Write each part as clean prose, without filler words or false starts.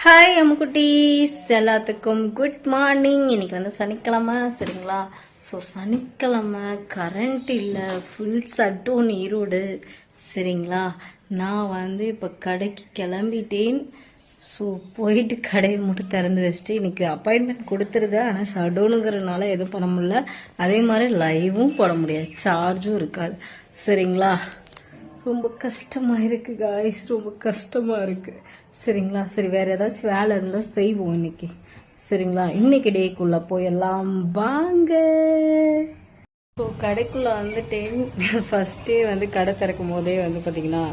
Hi அம்முக்குட்டீஸ், எல்லாத்துக்கும் good morning. இன்னைக்கு வந்து சனிக்கிழமை, சரிங்களா? ஸோ சனிக்கிழமை கரண்ட் இல்லை, ஃபுல் சட்டோன் ஈரோடு, சரிங்களா? நான் வந்து இப்போ கடைக்கு கிளம்பிட்டேன். ஸோ போயிட்டு கடையை மட்டும் திறந்து வச்சுட்டு இன்னைக்கு அப்பாயின்மெண்ட் கொடுத்துருது. ஆனால் ஷடோனுங்கிறதுனால எதுவும் பண்ண முடியல. அதே மாதிரி லைவும் போட முடியாது, சார்ஜும் இருக்காது, சரிங்களா? ரொம்ப கஷ்டமாக இருக்குது காய்ஸ், ரொம்ப கஷ்டமாக இருக்குது, சரிங்களா? சரி, வேறு ஏதாச்சும் வேலை இருந்தால் செய்வோம் இன்னைக்கு, சரிங்களா? இன்னைக்கு டேக்குள்ளே போயெல்லாம் வாங்க. ஸோ கடைக்குள்ளே வந்துட்டேன். ஃபஸ்ட்டே வந்து கடை திறக்கும் போதே வந்து பார்த்திங்கன்னா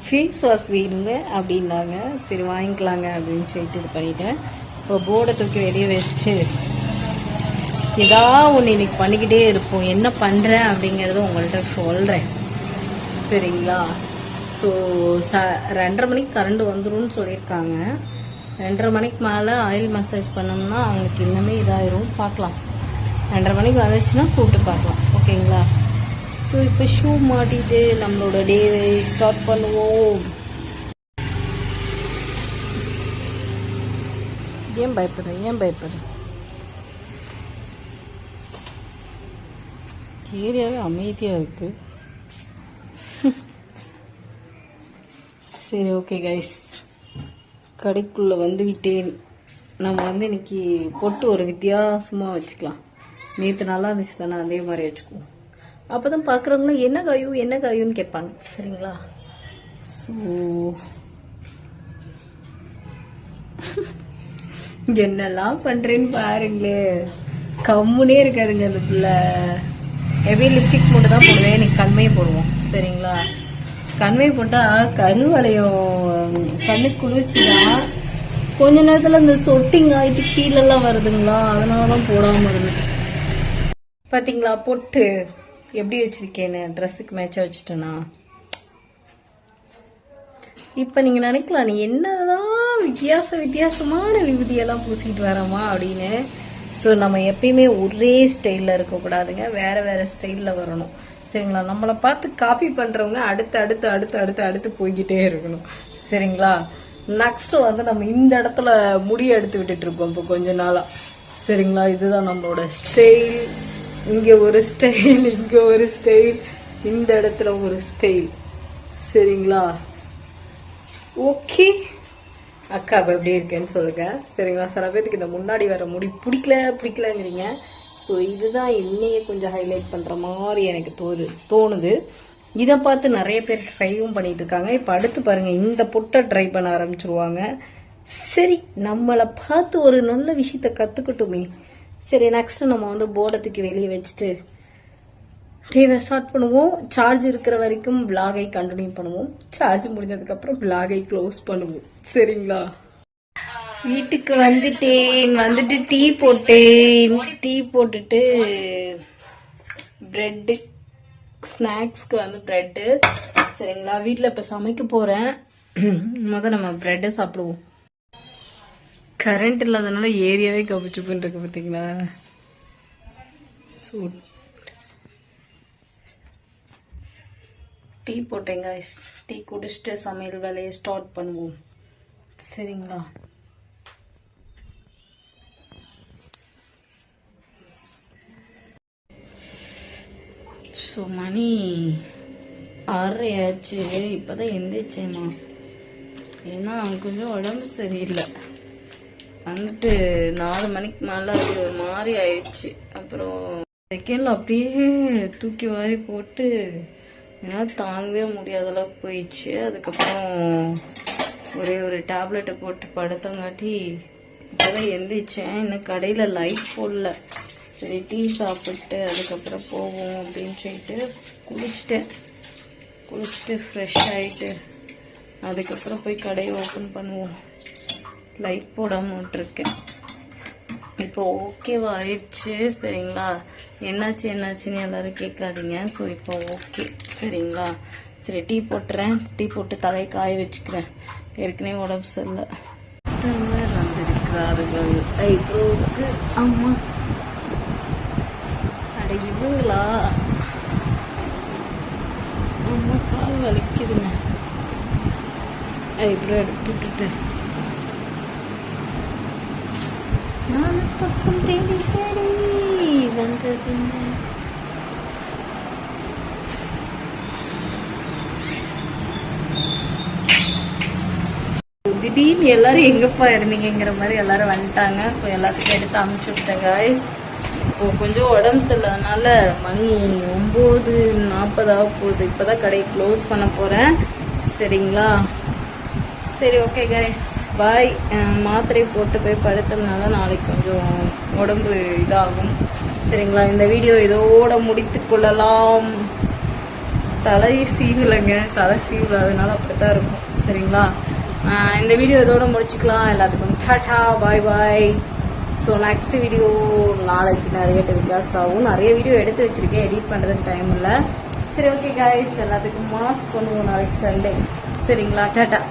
ஃபேஸ் வாஷ் வேணுங்க அப்படின்னாங்க. சரி வாங்கிக்கலாங்க அப்படின்னு சொல்லிட்டு இது பண்ணிட்டேன். இப்போ போர்டை தூக்கி வெளியே வச்சுட்டு ஏதாவது ஒன்று இன்னைக்கு பண்ணிக்கிட்டே இருப்போம். என்ன பண்ணுறேன் அப்படிங்கிறத உங்கள்கிட்ட சொல்கிறேன், சரிங்களா? ஸோ 2:30 மணிக்கு கரண்ட் வந்துடும் சொல்லியிருக்காங்க. 2:30 மணிக்கு மேலே ஆயில் மசாஜ் பண்ணோம்னா அவங்களுக்கு இன்னுமே இதாயிரும். பார்க்கலாம், 2:30 மணிக்கு வந்துச்சுன்னா கூப்பிட்டு பார்க்கலாம், ஓகேங்களா? ஸோ இப்போ ஷூ மாட்டிட்டு நம்மளோட டே ஸ்டார்ட் பண்ணுவோம். ஏன் பயப்படுறேன்? ஏரியாவே அமைதியாக இருக்குது. சரி, ஓகே கைஸ், கடைக்குள்ளே வந்து விட்டேன். நம்ம வந்து இன்னைக்கு பொட்டு ஒரு வித்தியாசமாக வச்சுக்கலாம். நேற்று நல்லா இருந்துச்சு தானே, அதே மாதிரி வச்சுக்குவோம். அப்போ தான் பார்க்குறவங்களும் என்ன காயுன்னு கேட்பாங்க, சரிங்களா? ஸோ என்னெல்லாம் பண்ணுறேன்னு பாருங்களே. கம்முனே இருக்காதுங்க அந்த பிள்ளை. ஹெவி லிப்ஸ்டிக் மட்டும் தான் போடுவேன், இன்னைக்கு கண்மையை போடுவோம், சரிங்களா? கண்மை போட்டால் கருவளையம் கண்ணு குளிர்ச்சி தான். கொஞ்ச நேரத்தில் இந்த சொட்டிங் ஆகிட்டு கீழெல்லாம் வருதுங்களா, அதனால தான் போடாமல் இருந்தேன். பார்த்தீங்களா பொட்டு எப்படி வச்சுருக்கேன்னு? ட்ரெஸ்ஸுக்கு மேட்சாக வச்சுட்டேனா? இப்போ நீங்கள் நினைக்கலாம், நீ என்னதான் வித்தியாசமான விபூதியெல்லாம் பூசிட்டு வரமா அப்படின்னு. ஸோ நம்ம எப்பயுமே ஒரே ஸ்டைலில் இருக்கக்கூடாதுங்க, வேறு ஸ்டைலில் வரணும், சரிங்களா? நம்மளை பார்த்து காப்பி பண்ணுறவங்க அடுத்து போய்கிட்டே இருக்கணும், சரிங்களா? நெக்ஸ்ட் வந்து நம்ம இந்த இடத்துல முடிய எடுத்து விட்டுட்டு இருக்கோம் இப்போ கொஞ்ச நாளாக, சரிங்களா? இதுதான் நம்மளோட ஸ்டைல். இங்கே ஒரு ஸ்டைல், இங்கே ஒரு ஸ்டைல், இந்த இடத்துல ஒரு ஸ்டைல், சரிங்களா? ஓகே அக்கா எப்படி இருக்கேன்னு சொல்லுங்க, சரிங்களா? சில பேருக்கு இந்த முன்னாடி வர முடி பிடிக்கலங்கிறீங்க. ஸோ இதுதான் என்னையே கொஞ்சம் ஹைலைட் பண்ணுற மாதிரி எனக்கு தோணுது. இதை பார்த்து நிறைய பேர் ட்ரைவும் பண்ணிட்டு இருக்காங்க. இப்போ அடுத்து பாருங்கள், இந்த பொட்டை ட்ரை பண்ண ஆரம்பிச்சிருவாங்க. சரி, நம்மளை பார்த்து ஒரு நல்ல விஷயத்த கற்றுக்கட்டுமே. சரி, நெக்ஸ்ட்டு நம்ம வந்து போர்டை தூக்கி வெளியே வச்சுட்டு டேவை ஸ்டார்ட் பண்ணுவோம். சார்ஜ் இருக்கிற வரைக்கும் விலாகை கண்டினியூ பண்ணுவோம். சார்ஜ் முடிஞ்சதுக்கப்புறம் விலாகை க்ளோஸ் பண்ணுவோம், சரிங்களா? வீட்டுக்கு வந்துட்டு டீ போட்டுட்டு ப்ரெட்டு ஸ்நாக்ஸ்க்கு வந்து ப்ரெட்டு, சரிங்களா? வீட்டில் இப்போ சமைக்க போகிறேன். முதல் நம்ம ப்ரெட்டை சாப்பிடுவோம். கரண்ட் இல்லாதனால ஏரியாவே கவிச்சுப்புன்னு இருக்கு, பார்த்தீங்களா? ஸோ டீ போட்டேன் காய்ஸ். டீ குடிச்சிட்டு சமையல் வேலையை ஸ்டார்ட் பண்ணுவோம், சரிங்களா? ஸோ மணி 6:30 ஆச்சு. இப்போ தான் எந்திரிச்சேம்மா, ஏன்னா கொஞ்சம் உடம்பு சரியில்லை. வந்துட்டு 4 மணிக்கு மேலே அது ஒரு மாதிரி ஆயிடுச்சு. அப்புறம் செகண்டில் அப்படியே தூக்கி வாரி போட்டு ஏன்னா தாங்கவே முடியாத அளவுக்கு போயிடுச்சு. அதுக்கப்புறம் ஒரே ஒரு டேப்லெட்டை போட்டு படுத்தங்காட்டி இப்போ தான் எந்திரிச்சேன். இன்னும் கடையில் லைட் போடல. சரி, டீ சாப்பிட்டு அதுக்கப்புறம் போவோம் அப்படின்னு சொல்லிட்டு குளிச்சுட்டு ஃப்ரெஷ் ஆகிட்டு அதுக்கப்புறம் போய் கடையை ஓப்பன் பண்ணுவோம். லைட் போடாமல் விட்டுருக்கேன். இப்போ ஓகேவா ஆயிடுச்சு, சரிங்களா? என்னாச்சுன்னு எல்லோரும் கேட்காதீங்க. ஸோ இப்போ ஓகே, சரிங்களா? சரி, டீ போட்டுறேன். டீ போட்டு தலையை காய வச்சுக்கிறேன். ஏற்கனவே உடம்பு சரியில்லை. வந்திருக்கிறார்கள் ஐப்ரோவுக்கு. அம்மா அட இவங்களா? அம்மா கால் வலிக்குதுங்க. ஐப்ரோ எடுத்து விட்டுட்டு நாலு பக்கம் தேடி தேடி வந்தது. திடீர்னு எல்லாரும் எங்கப்பா இருந்தீங்கிற மாதிரி எல்லாரும் வந்துட்டாங்க. ஸோ எல்லாத்துக்கும் எடுத்து அமுச்சு விட்டேன் guys. இப்போ கொஞ்சம் உடம்பு சரியில்லாதனால மணி 9:40 ஆக போகுது. இப்போதான் கடையை க்ளோஸ் பண்ண போகிறேன். சரிங்களா? சரி, ஓகே கைஸ், பாய். மாத்திரை போட்டு போய் படுத்தோம்னா தான் நாளைக்கு கொஞ்சம் உடம்பு இதாகும். சரிங்களா? இந்த வீடியோ இதோட முடித்து கொள்ளலாம். தலை சீவலைங்க, தலை சீவலாதனால அப்படித்தான் இருக்கும். சரிங்களா? இந்த வீடியோ இதோட முடிச்சுக்கலாம். எல்லாத்துக்கும் டாடா, பாய் பாய். ஸோ நெக்ஸ்ட் வீடியோ நாளைக்கு நிறைய டெலிகாஸ்ட் ஆகும். நிறைய வீடியோ எடுத்து வச்சிருக்கேன், எடிட் பண்ணுறதுக்கு டைம் இல்லை. சரி, ஓகே கைஸ், எல்லாத்துக்கும் மாஸ்க் பண்ணுவோம் நாளைக்கு சண்டே. சரிங்களா? டாடா.